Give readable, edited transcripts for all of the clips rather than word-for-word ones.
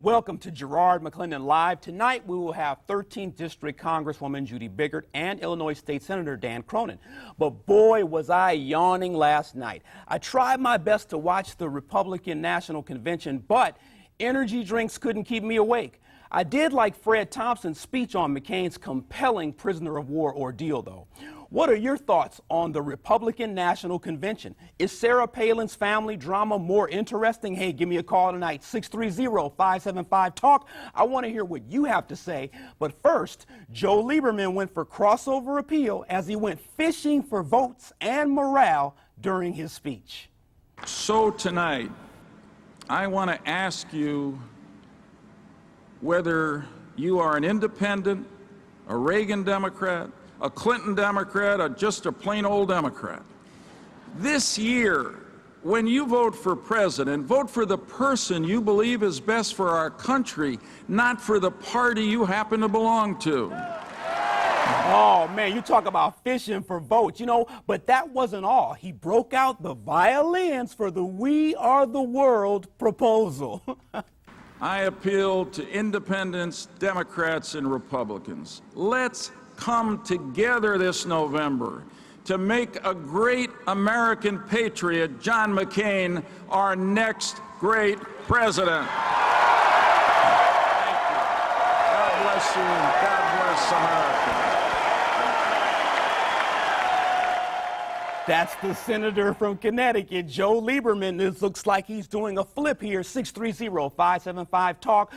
Welcome to Gararrd McClendon Live. Tonight we will have 13th District Congresswoman Judy Biggert and Illinois State Senator Dan Cronin. But boy, was I yawning last night. I tried my best to watch the Republican National Convention, but energy drinks couldn't keep me awake. I did like Fred Thompson's speech on McCain's compelling prisoner of war ordeal, though. What are your thoughts on the Republican National Convention? Is Sarah Palin's family drama more interesting? Hey, give me a call tonight, 630-575-TALK. I want to hear what you have to say. But first, Joe Lieberman went for crossover appeal as he went fishing for votes and morale during his speech. So tonight, I want to ask you whether you are an independent, a Reagan Democrat, a Clinton Democrat, or just a plain old Democrat. This year, when you vote for president, vote for the person you believe is best for our country, not for the party you happen to belong to. Oh, man, you talk about fishing for votes, you know, but that wasn't all. He broke out the violins for the We Are the World proposal. I appeal to independents, Democrats, and Republicans. Let's come together this November to make a great American patriot, John McCain, our next great president. Thank you. God bless you. God bless America. That's the senator from Connecticut, Joe Lieberman. This looks like he's doing a flip here, 630-575-TALK.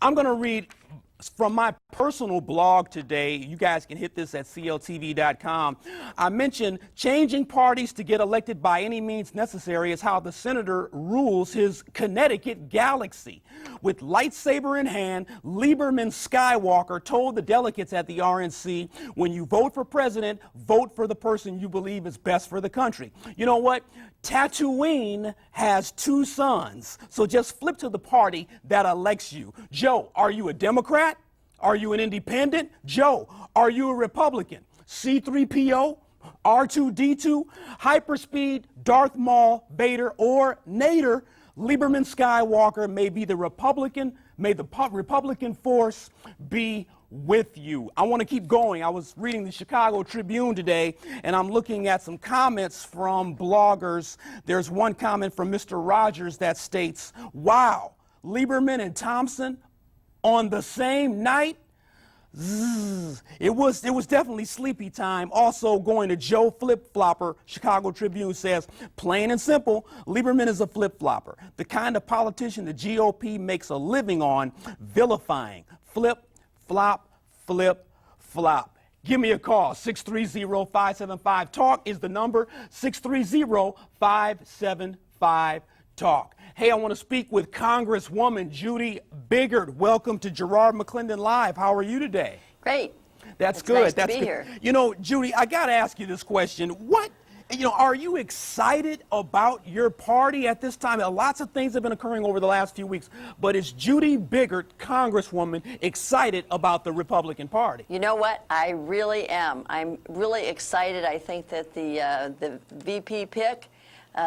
I'm going to read from my personal blog today. You guys can hit this at cltv.com. I mentioned changing parties to get elected by any means necessary is how the senator rules his Connecticut galaxy. With lightsaber in hand, Lieberman Skywalker told the delegates at the RNC, when you vote for president, vote for the person you believe is best for the country. You know what? Tatooine has two sons, so just flip to the party that elects you. Joe, are you a Democrat? Are you an independent? Joe, are you a Republican? C-3PO, R2-D2, hyperspeed, Darth Maul, Vader, or Nader? Lieberman Skywalker may be the Republican, may the Republican force be with you. I want to keep going. I was reading the Chicago Tribune today, and I'm looking at some comments from bloggers. There's one comment from Mr. Rogers that states, wow, Lieberman and Thompson on the same night? Zzz. It was definitely sleepy time. Also going to Joe Flip-Flopper, Chicago Tribune says, plain and simple, Lieberman is a flip-flopper, the kind of politician the GOP makes a living on vilifying. Flip, flop, flip, flop. Give me a call. 630-575-TALK is the number. 630-575-TALK. Hey, I want to speak with Congresswoman Judy Biggert. Welcome to Gararrd McClendon Live. How are you today? Great. That's it's good. Nice That's to be good. Here. You know, Judy, I got to ask you this question. Are you excited about your party at this time? Lots of things have been occurring over the last few weeks, but is Judy Biggert, Congresswoman, excited about the Republican Party? You know what? I really am. I'm really excited. I think that the VP pick,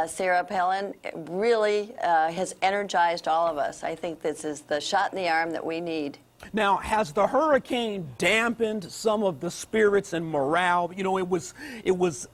Sarah Palin, really has energized all of us. I think this is the shot in the arm that we need. Now, has the hurricane dampened some of the spirits and morale? You know, it was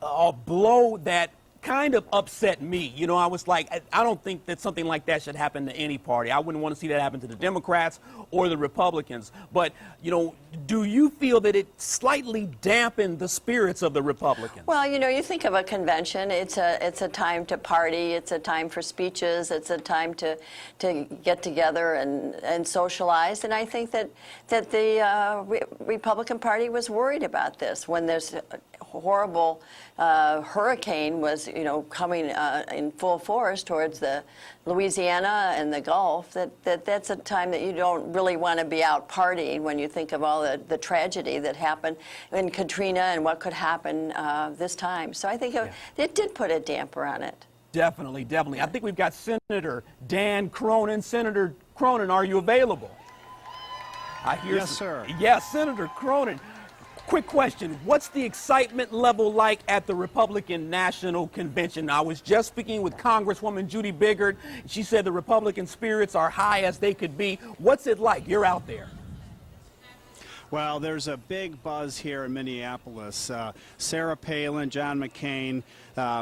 a blow that kind of upset me. You know, I was like, I don't think that something like that should happen to any party. I wouldn't want to see that happen to the Democrats or the Republicans. But, you know, do you feel that it slightly dampened the spirits of the Republicans? Well, you know, you think of a convention, it's a time to party, it's a time for speeches, it's a time to get together and socialize. And I think that the Republican Party was worried about this when there's horrible hurricane was, you know, coming in full force towards the Louisiana and the Gulf. That's a time that you don't really want to be out partying when you think of all the tragedy that happened in Katrina and what could happen this time. So I think it did put a damper on it. Definitely, definitely. I think we've got Senator Dan Cronin. Senator Cronin, are you available? Yes, sir. Yes, Senator Cronin. Quick question. What's the excitement level like at the Republican National Convention? I was just speaking with Congresswoman Judy Biggert. She said the Republican spirits are high as they could be. What's it like? You're out there. Well, there's a big buzz here in Minneapolis. Sarah Palin, John McCain,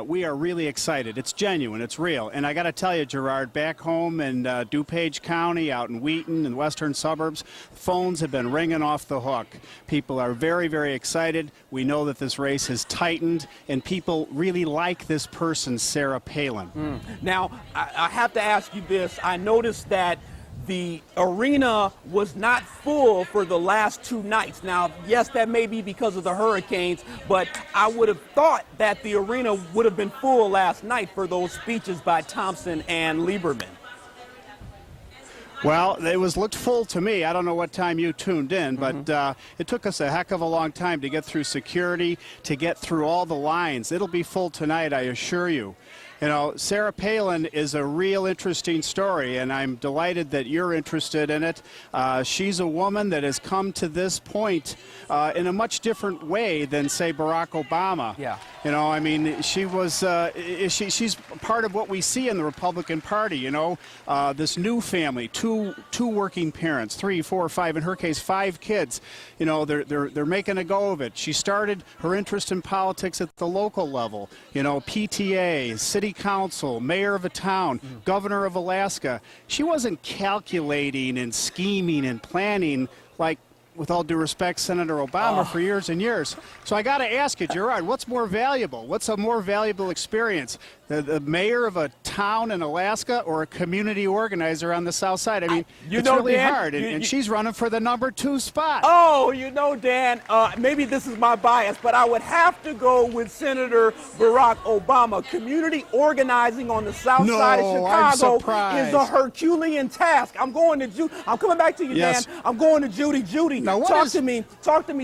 we are really excited. It's genuine. It's real. And I got to tell you, Gararrd, back home in DuPage County, out in Wheaton and western suburbs, phones have been ringing off the hook. People are very, very excited. We know that this race has tightened, and people really like this person, Sarah Palin. Now, I have to ask you this. I noticed that the arena was not full for the last 2 nights. Now, yes, that may be because of the hurricanes, but I would have thought that the arena would have been full last night for those speeches by Thompson and Lieberman. Well, it looked full to me. I don't know what time you tuned in, but it took us a heck of a long time to get through security, to get through all the lines. It'll be full tonight, I assure you. You know, Sarah Palin is a real interesting story, and I'm delighted that you're interested in it. She's a woman that has come to this point in a much different way than, say, Barack Obama. Yeah. You know, I mean, she was, she's part of what we see in the Republican Party, you know, this new family, two working parents, 3, 4, 5, in her case, 5 kids. You know, they're making a go of it. She started her interest in politics at the local level, you know, PTA, city council, mayor of a town, governor of Alaska. She wasn't calculating and scheming and planning like, with all due respect, Senator Obama for years and years. So I got to ask you, Gararrd, what's more valuable? What's a more valuable experience? The mayor of a town in Alaska or a community organizer on the South Side? I mean, it's really Dan, hard, and she's running for the #2 spot. Oh, you know, Dan, maybe this is my bias, but I would have to go with Senator Barack Obama. Community organizing on the South Side of Chicago is a Herculean task. I'm coming back to you, Yes. Dan. I'm going to Judy. Judy, now, talk to me,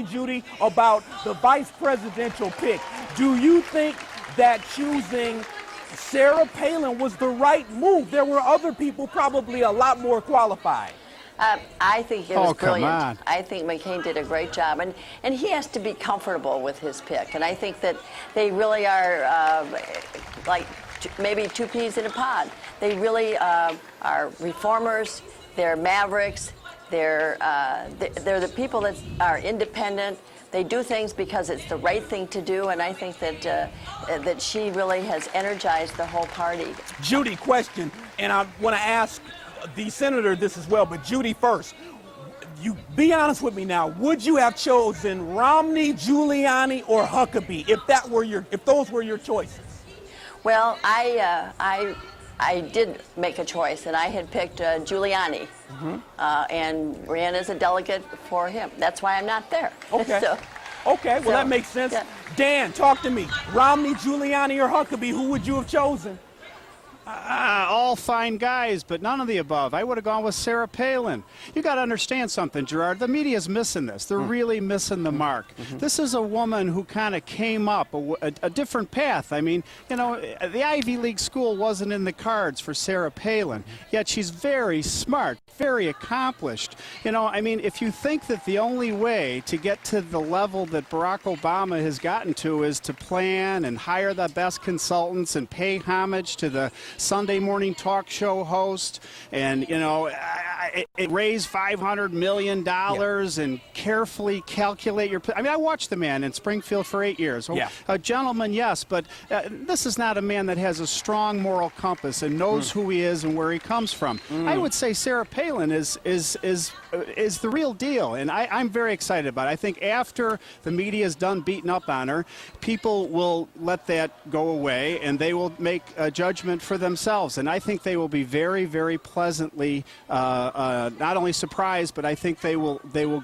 Judy, about the vice presidential pick. Do you think that choosing Sarah Palin was the right move? There were other people probably a lot more qualified. I think it was brilliant. Come on. I think McCain did a great job, and he has to be comfortable with his pick. And I think that they really are like maybe 2 peas in a pod. They really are reformers. They're mavericks. They're the people that are independent. They do things because it's the right thing to do, and I think that she really has energized the whole party. Judy, question, and I want to ask the senator this as well, but Judy first. You be honest with me now. Would you have chosen Romney, Giuliani, or Huckabee if those were your choices? Well, I did make a choice, and I had picked Giuliani, and ran as a delegate for him. That's why I'm not there. Okay. That makes sense. Yeah. Dan, talk to me. Romney, Giuliani, or Huckabee, who would you have chosen? All fine guys, but none of the above. I would have gone with Sarah Palin. You got to understand something, Gararrd. The media's missing this. They're really missing the mark. This is a woman who kind of came up a different path. I mean, you know, the Ivy League school wasn't in the cards for Sarah Palin, yet she's very smart, very accomplished. You know, I mean, if you think that the only way to get to the level that Barack Obama has gotten to is to plan and hire the best consultants and pay homage to the Sunday morning talk show host, and you know, raise $500 million and carefully calculate your. I mean, I watched the man in Springfield for 8 years. A gentleman, yes, but this is not a man that has a strong moral compass and knows who he is and where he comes from. I would say Sarah Palin is the real deal, and I'm very excited about it. I think after the media is done beating up on her, people will let that go away, and they will make a judgment for themselves. And I think they will be very, very pleasantly not only surprised, but I think they will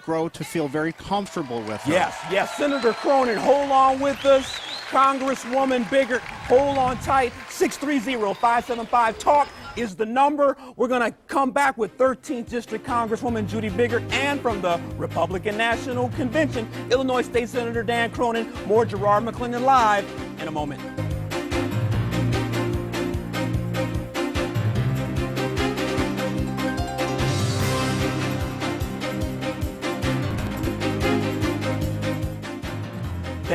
grow to feel very comfortable with her. Yes. Senator Cronin, hold on with us. Congresswoman Biggert, hold on tight. 630-575-TALK is the number. We're going to come back with 13th District Congresswoman Judy Biggert, and from the Republican National Convention, Illinois State Senator Dan Cronin. More Gararrd McClendon live in a moment.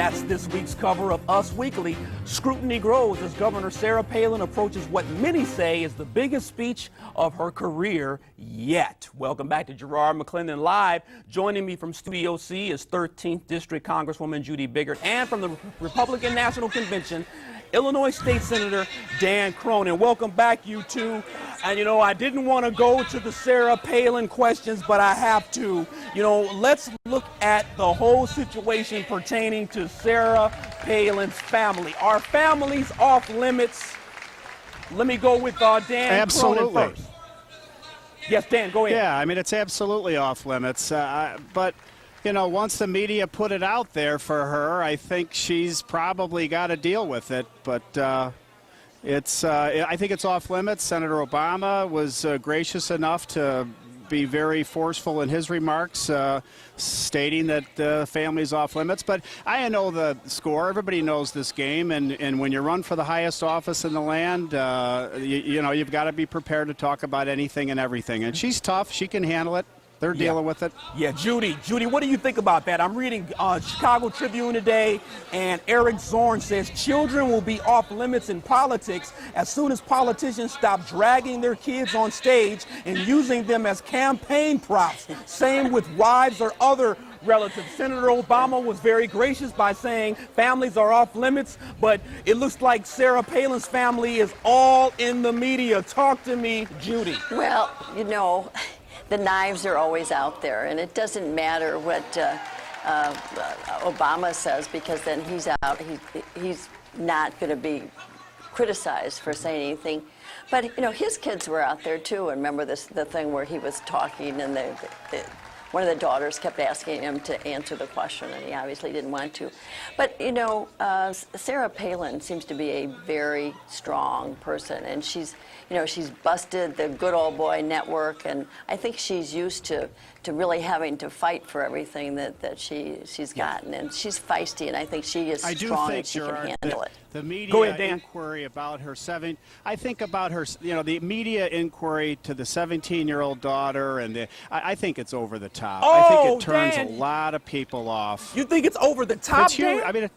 That's this week's cover of Us Weekly. Scrutiny grows as Governor Sarah Palin approaches what many say is the biggest speech of her career yet. Welcome back to Gararrd McClendon Live. Joining me from Studio C is 13th District Congresswoman Judy Biggert, and from the Republican National Convention, Illinois State Senator Dan Cronin. Welcome back, you two. And you know, I didn't want to go to the Sarah Palin questions, but I have to. You know, let's look at the whole situation pertaining to Sarah Palin's family. Are families off limits? Let me go with Dan Cronin first. Yes, Dan, go ahead. Yeah, I mean, it's absolutely off limits. But, you know, once the media put it out there for her, I think she's probably got to deal with it. But I think it's off limits. Senator Obama was gracious enough to be very forceful in his remarks, stating that the family's off limits. But I know the score. Everybody knows this game. And when you run for the highest office in the land, you know, you've got to be prepared to talk about anything and everything. And she's tough. She can handle it. They're dealing with it. Yeah, Judy, what do you think about that? I'm reading Chicago Tribune today, and Eric Zorn says children will be off limits in politics as soon as politicians stop dragging their kids on stage and using them as campaign props. Same with wives or other relatives. Senator Obama was very gracious by saying families are off limits, but it looks like Sarah Palin's family is all in the media. Talk to me, Judy. Well, you know, the knives are always out there, and it doesn't matter what Obama says, because then he's out. He's not going to be criticized for saying anything. But you know, his kids were out there too. And remember the thing where he was talking, and one of the daughters kept asking him to answer the question, and he obviously didn't want to. But you know, Sarah Palin seems to be a very strong person, and she's busted the good old boy network, and I think she's used to really having to fight for everything that she's gotten, and she's feisty, and I think she is strong and she can handle it. The media inquiry about her the media inquiry to the 17-year-old daughter, and I think it's over the top. I think it turns a lot of people off. You think it's over the top, Dan? I mean,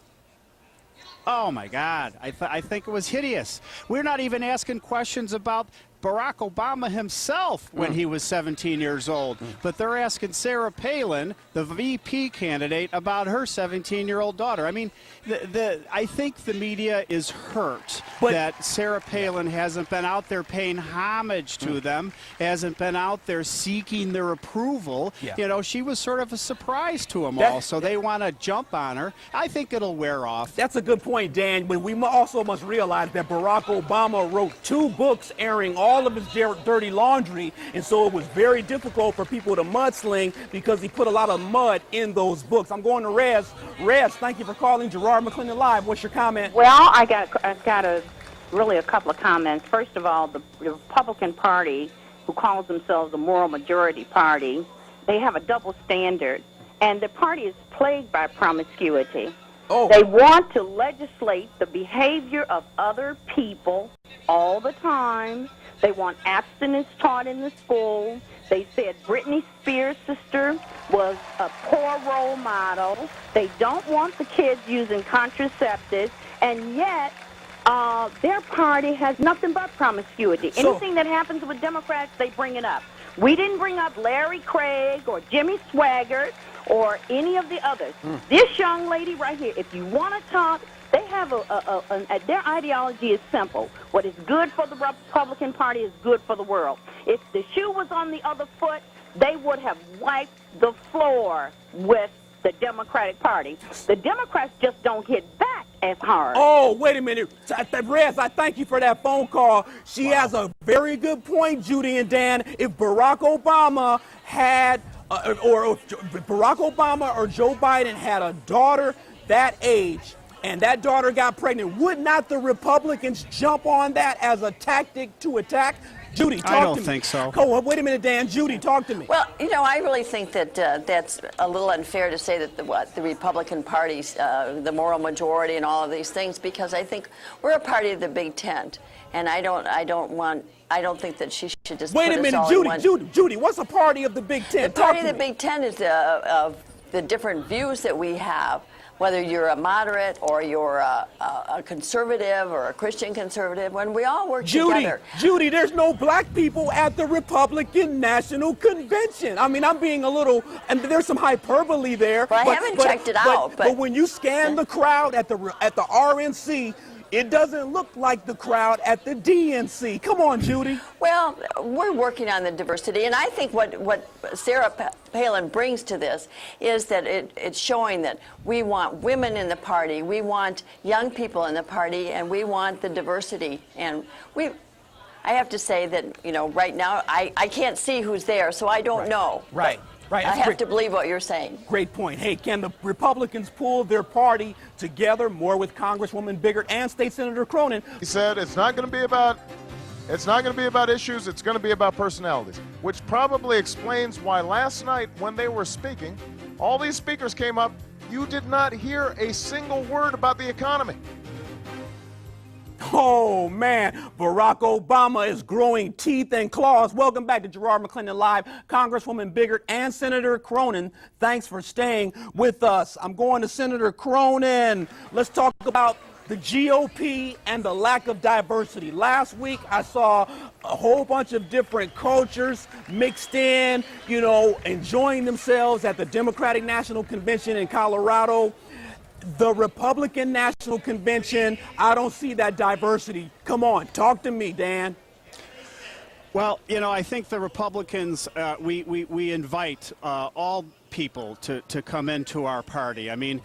oh my God, I think it was hideous. We're not even asking questions about Barack Obama himself when he was 17 years old, but they're asking Sarah Palin, the VP candidate, about her 17-year-old daughter. I mean, I think the media is hurt that Sarah Palin hasn't been out there paying homage to them, hasn't been out there seeking their approval. You know, she was sort of a surprise to them all, so they want to jump on her. I think it'll wear off. That's a good point, Dan, but we also must realize that Barack Obama wrote 2 books airing all of his dirty laundry, and so it was very difficult for people to mudsling because he put a lot of mud in those books. I'm going to Rez. Rez, thank you for calling Gararrd McClendon Live. What's your comment? Well, I've got a couple of comments. First of all, the Republican Party, who calls themselves the moral majority party, they have a double standard, and the party is plagued by promiscuity. They want to legislate the behavior of other people all the time. They want abstinence taught in the school. They said Britney Spears' sister was a poor role model. They don't want the kids using contraceptives, and yet their party has nothing but promiscuity. Anything that happens with Democrats, they bring it up. We didn't bring up Larry Craig or Jimmy Swaggart or any of the others. This young lady right here, if you want to talk, they have their ideology is simple. What is good for the Republican Party is good for the world. If the shoe was on the other foot, they would have wiped the floor with the Democratic Party. The Democrats just don't hit back as hard. Oh, wait a minute. Rez, I thank you for that phone call. She has a very good point, Judy and Dan. If Barack Obama had, or if Barack Obama or Joe Biden had a daughter that age, and that daughter got pregnant, would not the Republicans jump on that as a tactic to attack? Judy, talk to me. I don't think so. Oh, wait a minute, Dan. Judy, talk to me. Well, you know, I really think that that's a little unfair to say that the Republican Party's the moral majority and all of these things, because I think we're a party of the big tent, and I don't think that she should just wait put a minute, us all Judy. What's a party of the Big Ten? The party of the Big Ten is of the different views that we have. whether you're a moderate or you're a conservative or a Christian conservative, when we all work together. Judy, there's no black people at the Republican National Convention. I mean, I'm being a little, and there's some hyperbole there. Well, I haven't checked it out. But when you scan the crowd at the RNC, it doesn't look like the crowd at the DNC. Come on, Judy. Well, we're working on the diversity, and I think what Sarah Palin brings to this is that it's showing that we want women in the party, we want young people in the party, and we want the diversity. And I have to say that, you know, right now I can't see who's there, so I don't know. Right. Right. I have to believe what you're saying. Great point. Hey, can the Republicans pull their party together? More with Congresswoman Biggert and State Senator Cronin. He said it's not going to be about issues, it's going to be about personalities, which probably explains why last night when they were speaking, all these speakers came up, you did not hear a single word about the economy. Oh, man, Barack Obama is growing teeth and claws. Welcome back to Gerard McClendon Live. Congresswoman Biggert and Senator Cronin, thanks for staying with us. I'm going to Senator Cronin. Let's talk about the GOP and the lack of diversity. Last week, I saw a whole bunch of different cultures mixed in, you know, enjoying themselves at the Democratic National Convention in Colorado. The Republican National Convention, I don't see that diversity. Come on, talk to me, Dan. Well, you know, I think the Republicans, we invite all people to come into our party. I mean,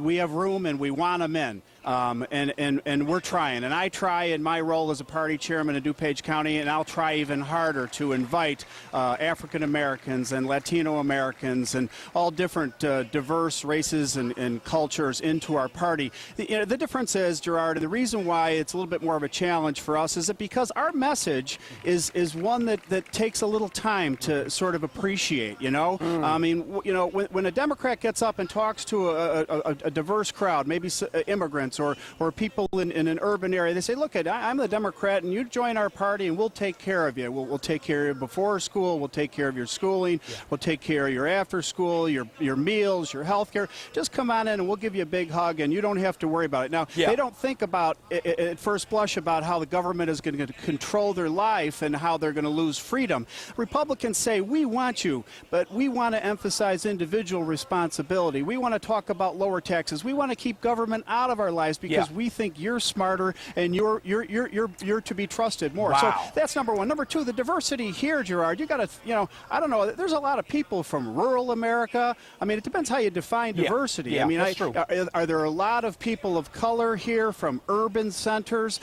we have room and we want them in. And we're trying, and I try in my role as a party chairman in DuPage County, and I'll try even harder to invite African Americans and Latino Americans and all different diverse races and cultures into our party. The difference is, Gerard, and the reason why it's a little bit more of a challenge for us is that because our message is one that takes a little time to sort of appreciate, you know? I mean, you know, when a Democrat gets up and talks to a diverse crowd, maybe immigrants, or people in an urban area, they say, look, I'm the Democrat, and you join our party, and we'll take care of you. We'll take care of you before school. We'll take care of your schooling. Yeah. We'll take care of your after school, your meals, your health care. Just come on in, and we'll give you a big hug, and you don't have to worry about it. Now, they don't think about, at first blush, about how the government is going to control their life and how they're going to lose freedom. Republicans say, we want you, but we want to emphasize individual responsibility. We want to talk about lower taxes. We want to keep government out of our lives because we think you're smarter and you're to be trusted more. Wow. So that's number one. Number two, the diversity here, Gerard, you got to, you know, I don't know, there's a lot of people from rural America. I mean, it depends how you define diversity. Yeah, I mean, that's true. Are there a lot of people of color here from urban centers?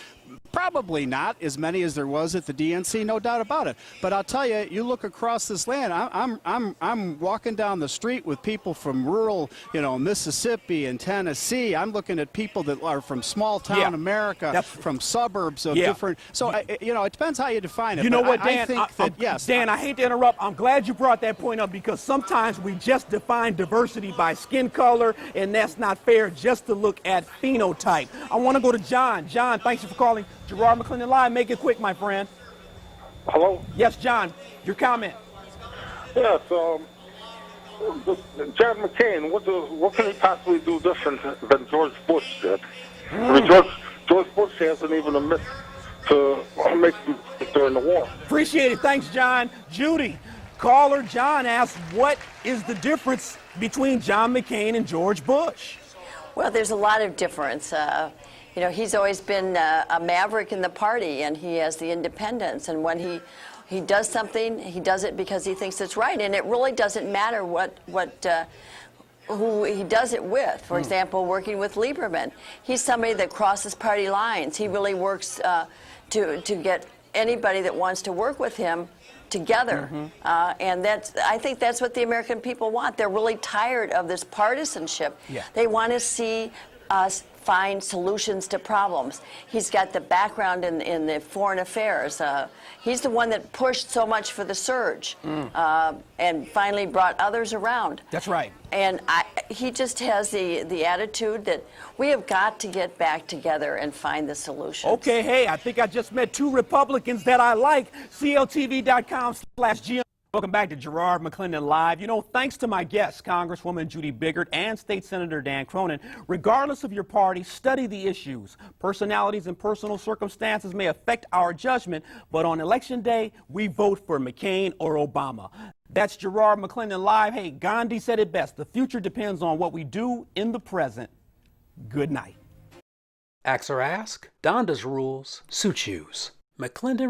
Probably not as many as there was at the DNC, no doubt about it. But I'll tell you, you look across this land. I'm walking down the street with people from rural, you know, Mississippi and Tennessee. I'm looking at people that are from small town America, from suburbs of different. So you know, it depends how you define it. You know what, Dan? I think that yes. Dan, I hate to interrupt. I'm glad you brought that point up because sometimes we just define diversity by skin color, and that's not fair. Just to look at phenotype. I want to go to John. John, thanks for calling Gerard McClendon Live. Make it quick, my friend. Hello? Yes, John, your comment. Yes, John McCain, what can he possibly do different than George Bush did? I mean, George Bush hasn't even admitted to make during the war. Appreciate it. Thanks, John. Judy, caller John asks, what is the difference between John McCain and George Bush? Well, there's a lot of difference. You know, he's always been a maverick in the party, and he has the independence. And when he does something, he does it because he thinks it's right. And it really doesn't matter who he does it with. For example, working with Lieberman. He's somebody that crosses party lines. He really works to get anybody that wants to work with him together. And I think that's what the American people want. They're really tired of this partisanship. They want to see us find solutions to problems. He's got the background in the foreign affairs. He's the one that pushed so much for the surge and finally brought others around. That's right. And he just has the attitude that we have got to get back together and find the solution. Okay, hey, I think I just met two Republicans that I like. CLTV.com/GM. Welcome back to Gararrd McClendon Live. You know, thanks to my guests, Congresswoman Judy Biggert and State Senator Dan Cronin, regardless of your party, study the issues. Personalities and personal circumstances may affect our judgment, but on Election Day, we vote for McCain or Obama. That's Gararrd McClendon Live. Hey, Gandhi said it best. The future depends on what we do in the present. Good night. Ask or ask? Donda's rules, Suit Shoes. McClendon